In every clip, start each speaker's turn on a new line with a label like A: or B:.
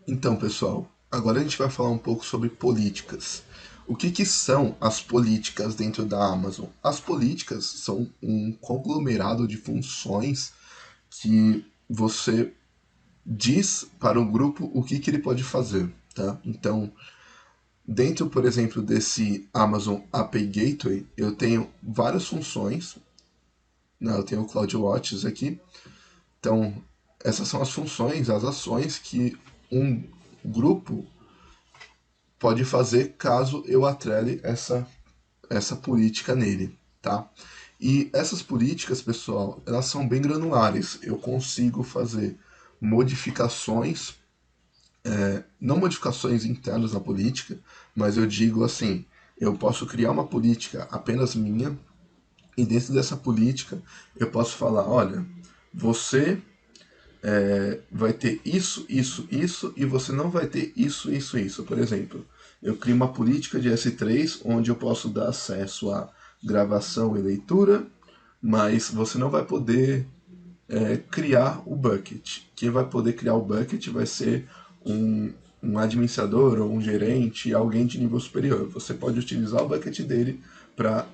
A: Então, pessoal, agora a gente vai falar um pouco sobre políticas. O que são as políticas dentro da Amazon? As políticas são um conglomerado de funções que você diz para o grupo o que ele pode fazer, tá? Então, dentro, por exemplo, desse Amazon API Gateway, eu tenho várias funções, né? Eu tenho o CloudWatch aqui. Então, essas são as funções, as ações que um grupo pode fazer caso eu atrele essa política nele, tá? E essas políticas, pessoal, elas são bem granulares. Eu consigo fazer modificações, não modificações internas na política, mas eu digo assim, eu posso criar uma política apenas minha e dentro dessa política eu posso falar, olha, você vai ter isso, isso, isso, e você não vai ter isso, isso, isso. Por exemplo, eu crio uma política de S3 onde eu posso dar acesso a gravação e leitura, mas você não vai poder criar o bucket. Quem vai poder criar o bucket vai ser um administrador ou um gerente, alguém de nível superior. Você pode utilizar o bucket dele para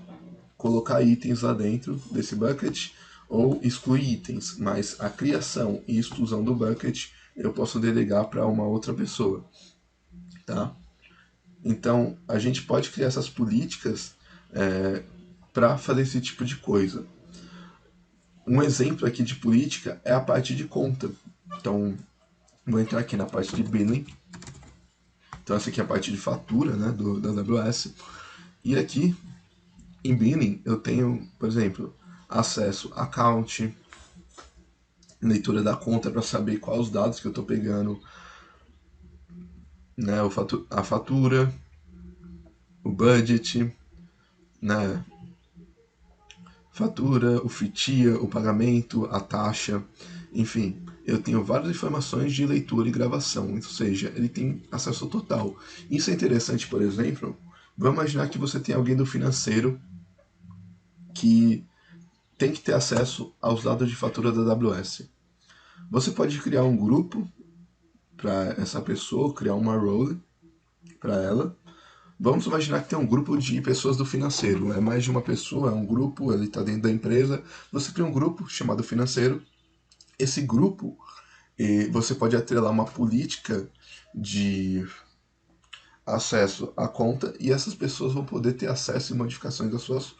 A: colocar itens lá dentro desse bucket ou excluir itens, mas a criação e exclusão do bucket eu posso delegar para uma outra pessoa, tá? Então a gente pode criar essas políticas para fazer esse tipo de coisa. Um exemplo aqui de política é a parte de conta. Então vou entrar aqui na parte de billing. Então essa aqui é a parte de fatura, né, da AWS. E aqui em billing eu tenho, por exemplo, acesso a account, leitura da conta para saber quais os dados que eu estou pegando, né, a fatura, o budget, né, fatura, o FITIA, o pagamento, a taxa, enfim, eu tenho várias informações de leitura e gravação, ou seja, ele tem acesso total. Isso é interessante, por exemplo, vamos imaginar que você tem alguém do financeiro que tem que ter acesso aos dados de fatura da AWS. Você pode criar um grupo para essa pessoa, criar uma role para ela. Vamos imaginar que tem um grupo de pessoas do financeiro. É mais de uma pessoa, é um grupo, ele está dentro da empresa. Você cria um grupo chamado financeiro. Esse grupo, você pode atrelar uma política de acesso à conta e essas pessoas vão poder ter acesso e modificações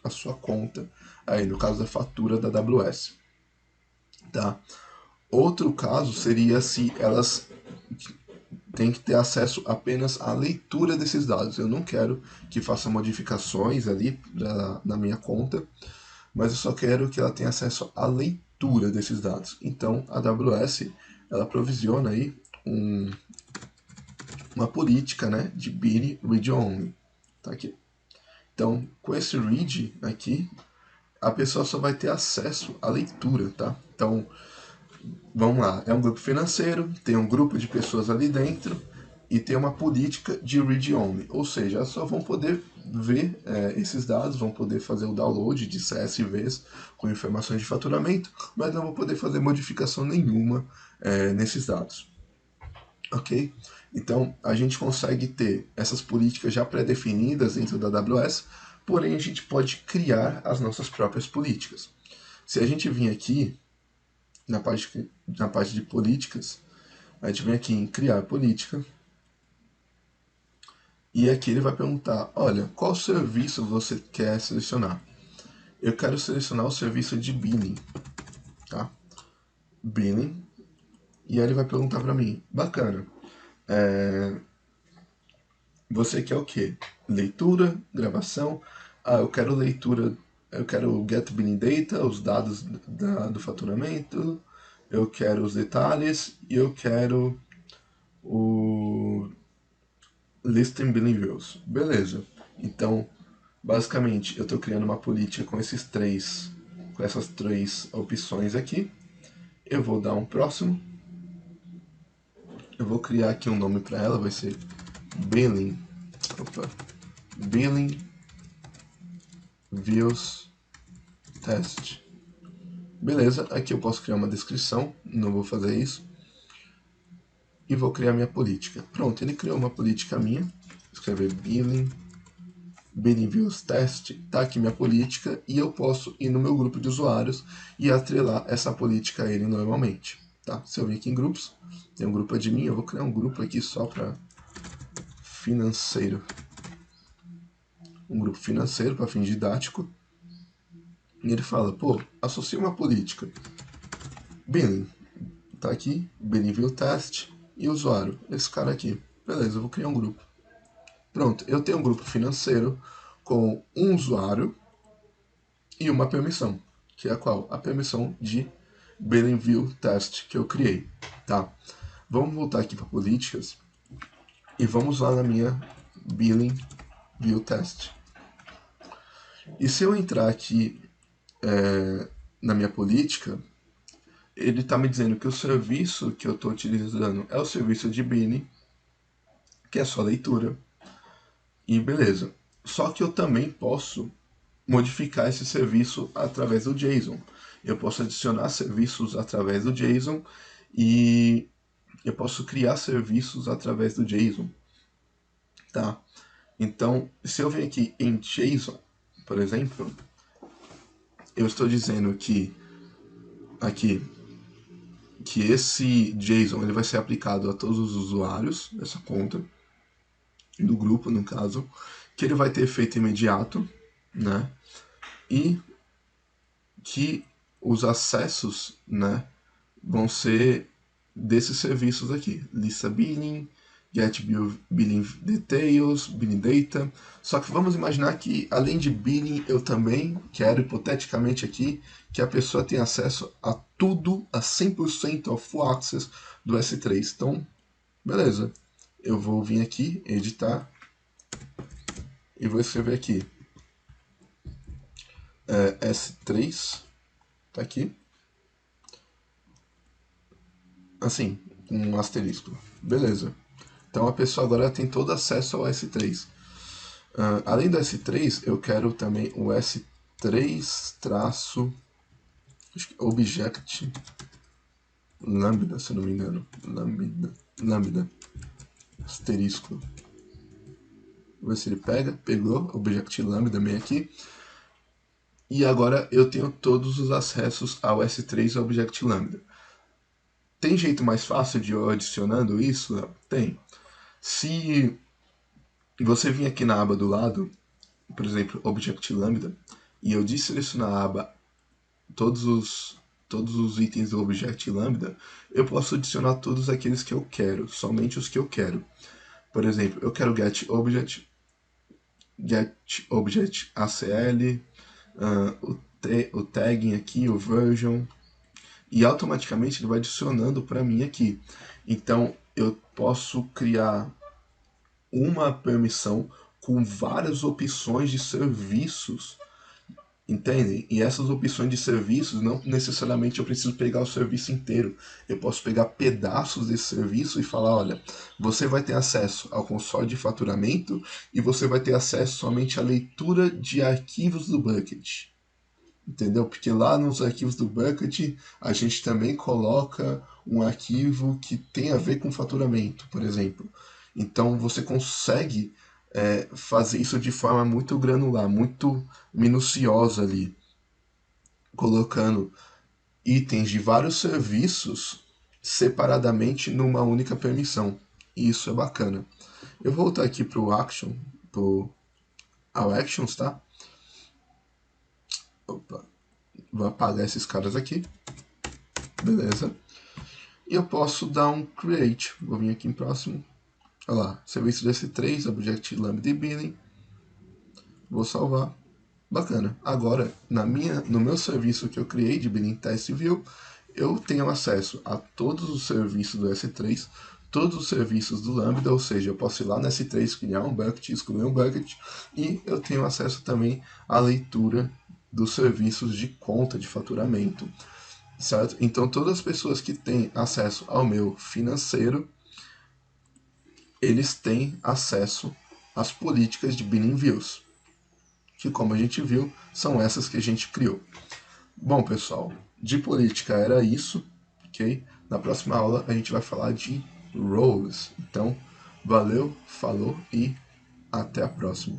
A: à sua conta, aí no caso da fatura da AWS. Tá? Outro caso seria se elas têm que ter acesso apenas à leitura desses dados. Eu não quero que faça modificações ali na minha conta, mas eu só quero que ela tenha acesso à leitura desses dados. Então a AWS ela provisiona aí uma política, né, de BINI Read Only. Tá aqui. Então com esse read aqui a pessoa só vai ter acesso à leitura, tá? Então vamos lá, é um grupo financeiro, tem um grupo de pessoas ali dentro e tem uma política de read-only, ou seja, elas só vão poder ver esses dados, vão poder fazer o download de CSVs com informações de faturamento, mas não vão poder fazer modificação nenhuma nesses dados. Ok? Então a gente consegue ter essas políticas já pré-definidas dentro da AWS, porém a gente pode criar as nossas próprias políticas. Se a gente vir aqui na parte de políticas, a gente vem aqui em criar política, e aqui ele vai perguntar, olha, qual serviço você quer selecionar? Eu quero selecionar o serviço de billing, tá? Billing, e aí ele vai perguntar para mim, bacana, você quer o quê? Leitura, gravação, eu quero leitura, eu quero get billing data, os dados do faturamento, eu quero os detalhes e eu quero o Listing Billing Views. Beleza. Então, basicamente, eu estou criando uma política com essas três opções aqui. Eu vou dar um próximo. Eu vou criar aqui um nome para ela, vai ser Billing. Opa. Billing Views Test. Beleza, aqui eu posso criar uma descrição, não vou fazer isso. e vou criar minha política. Pronto, ele criou uma política minha. Escrever billing views test, tá aqui minha política, e eu posso ir no meu grupo de usuários e atrelar essa política a ele normalmente. Tá? Se eu vir aqui em grupos, tem um grupo admin, eu vou criar um grupo aqui só para financeiro. Um grupo financeiro para fim didático. E ele fala, pô, associa uma política. Billing, tá aqui, billing view test e usuário, esse cara aqui. Beleza, eu vou criar um grupo. Pronto, eu tenho um grupo financeiro com um usuário e uma permissão, que é a qual? A permissão de billing view test que eu criei, tá? Vamos voltar aqui para políticas e vamos lá na minha billing view test. E se eu entrar aqui na minha política, ele está me dizendo que o serviço que eu estou utilizando é o serviço de billing, que é só leitura, e beleza. Só que eu também posso modificar esse serviço através do JSON. Eu posso adicionar serviços através do JSON e eu posso criar serviços através do JSON, tá? Então, se eu venho aqui em JSON, por exemplo, eu estou dizendo que aqui que esse JSON ele vai ser aplicado a todos os usuários dessa conta, do grupo no caso, que ele vai ter efeito imediato, né? E que os acessos, né, vão ser desses serviços aqui, lista billing, get billing details, billing data. Só que vamos imaginar que além de billing eu também quero hipoteticamente aqui que a pessoa tenha acesso a tudo, a 100% ao full access do S3. Então, beleza. Eu vou vir aqui, editar e vou escrever aqui S3, tá aqui, assim, com um asterisco. Beleza. Então a pessoa agora tem todo acesso ao S3. Além do S3, eu quero também o S3 object lambda, se não me engano. Lambda. Asterisco. Vou ver se ele pegou, object lambda bem aqui. E agora eu tenho todos os acessos ao S3 object lambda. Tem jeito mais fácil de eu adicionando isso? Tem. Se você vir aqui na aba do lado, por exemplo, Object Lambda, e eu desselecionar a aba todos os itens do Object Lambda, eu posso adicionar todos aqueles que eu quero, somente os que eu quero. Por exemplo, eu quero get object ACL, o tagging aqui, o version, e automaticamente ele vai adicionando para mim aqui. Então eu posso criar uma permissão com várias opções de serviços, entendem? E essas opções de serviços, não necessariamente eu preciso pegar o serviço inteiro. Eu posso pegar pedaços desse serviço e falar, olha, você vai ter acesso ao console de faturamento e você vai ter acesso somente à leitura de arquivos do bucket. Entendeu? Porque lá nos arquivos do bucket a gente também coloca um arquivo que tem a ver com faturamento, por exemplo. Então você consegue fazer isso de forma muito granular, muito minuciosa ali, colocando itens de vários serviços separadamente numa única permissão. E isso é bacana. Eu vou voltar aqui para o Action, ao Actions, tá? Opa. Vou apagar esses caras aqui. Beleza. E eu posso dar um Create. Vou vir aqui em próximo. Olha lá, serviço do S3, Object Lambda e Billing. Vou salvar. Bacana. Agora, no meu serviço que eu criei de Billing Test View, eu tenho acesso a todos os serviços do S3, todos os serviços do Lambda, ou seja, eu posso ir lá no S3, criar um bucket, excluir um bucket, e eu tenho acesso também à leitura dos serviços de conta de faturamento, certo? Então, todas as pessoas que têm acesso ao meu financeiro, eles têm acesso às políticas de Billing Views, que, como a gente viu, são essas que a gente criou. Bom, pessoal, de política era isso, ok? Na próxima aula a gente vai falar de Rose. Então, valeu, falou e até a próxima.